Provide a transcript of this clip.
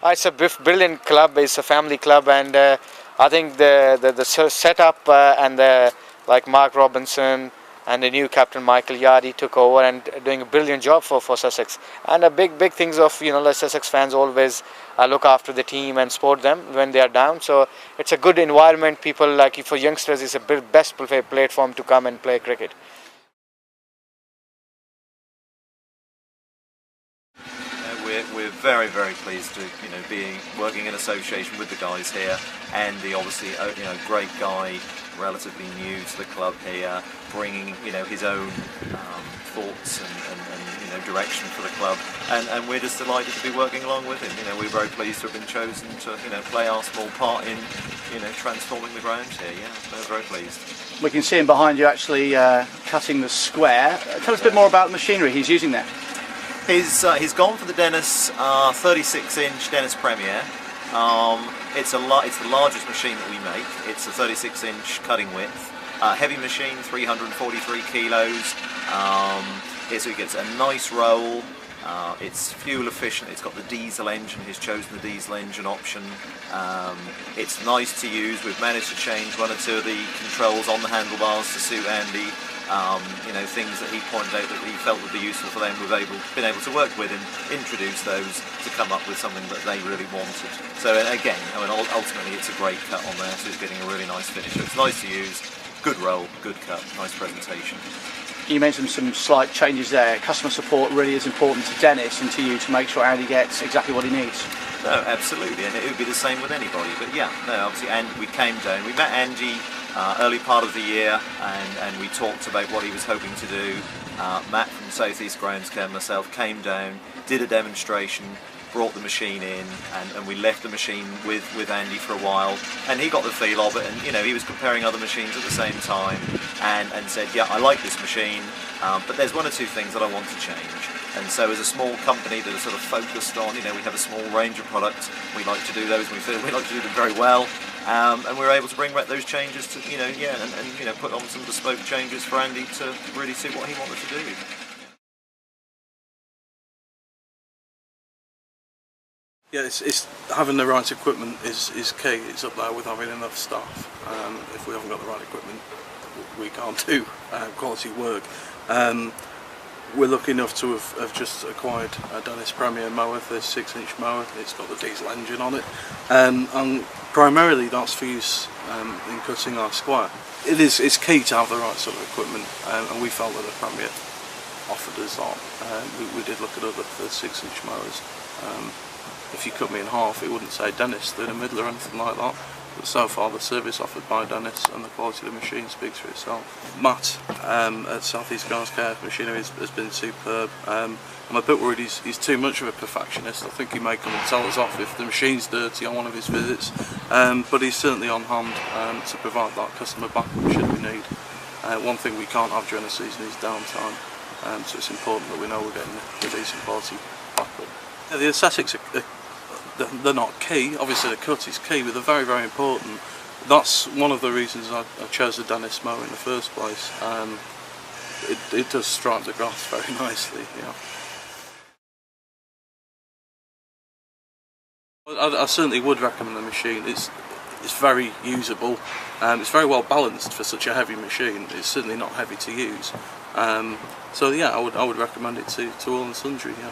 It's a brilliant club. It's a family club, and I think the setup and like Mark Robinson and the new captain Michael Yardy took over and doing a brilliant job for Sussex. And a big things of like Sussex fans always look after the team and support them when they are down. So it's a good environment. People like for youngsters, it's a best platform to come and play cricket. We're very pleased to be working in association with the guys here. Andy, obviously great guy, relatively new to the club here, bringing his own thoughts and direction for the club, and we're just delighted to be working along with him. We're very pleased to have been chosen to play our small part in transforming the ground here. Yeah, we're very pleased. We can see him behind you actually cutting the square. Tell us a bit more about the machinery he's using there. He's gone for the Dennis 36-inch Dennis Premier. It's the largest machine that we make. It's a 36-inch cutting width. Heavy machine, 343 kilos. So it gets a nice roll. It's fuel efficient. It's got the diesel engine. He's chosen the diesel engine option. It's nice to use. We've managed to change one or two of the controls on the handlebars to suit Andy. Things that he pointed out that he felt would be useful for them. We've been able to work with and introduce those to come up with something that they really wanted. So again, ultimately it's a great cut on there, so it's getting a really nice finish. So it's nice to use, good roll, good cut, nice presentation. You mentioned some slight changes there. Customer support really is important to Dennis and to you to make sure Andy gets exactly what he needs. No, absolutely, and it would be the same with anybody. But yeah, no, obviously, and we came down. We met Andy early part of the year, and we talked about what he was hoping to do. Matt from South East Groundscare and myself came down, did a demonstration, brought the machine in, and we left the machine with Andy for a while, and he got the feel of it, and he was comparing other machines at the same time, and said, yeah, I like this machine, but there's one or two things that I want to change. And so as a small company that is sort of focused on, we have a small range of products, we like to do those, and we feel we like to do them very well, and we're able to bring back those changes to, and put on some bespoke changes for Andy to really suit what he wanted to do. Yeah, it's having the right equipment is key. It's up there with having enough staff. If we haven't got the right equipment, we can't do quality work. We're lucky enough to have just acquired a Dennis Premier mower, 36-inch mower. It's got the diesel engine on it, and primarily that's for use in cutting our square. It's key to have the right sort of equipment, and we felt that the Premier offered us that. We did look at other 36-inch mowers. If you cut me in half, it wouldn't say Dennis through the middle or anything like that. But so far, the service offered by Dennis and the quality of the machine speaks for itself. Matt at South East Groundscare Machinery has been superb. I'm a bit worried he's too much of a perfectionist. I think he may come and tell us off if the machine's dirty on one of his visits. But he's certainly on hand to provide that customer backup should we need. One thing we can't have during the season is downtime. So it's important that we know we're getting a decent quality backup. The aesthetics they're not key. Obviously the cut is key, but they're very important. That's one of the reasons I chose the Dennis mower in the first place. It does stripe the grass very nicely. I certainly would recommend the machine. It's very usable. It's very well balanced for such a heavy machine. It's certainly not heavy to use. So yeah, I would recommend it to all and sundry. Yeah.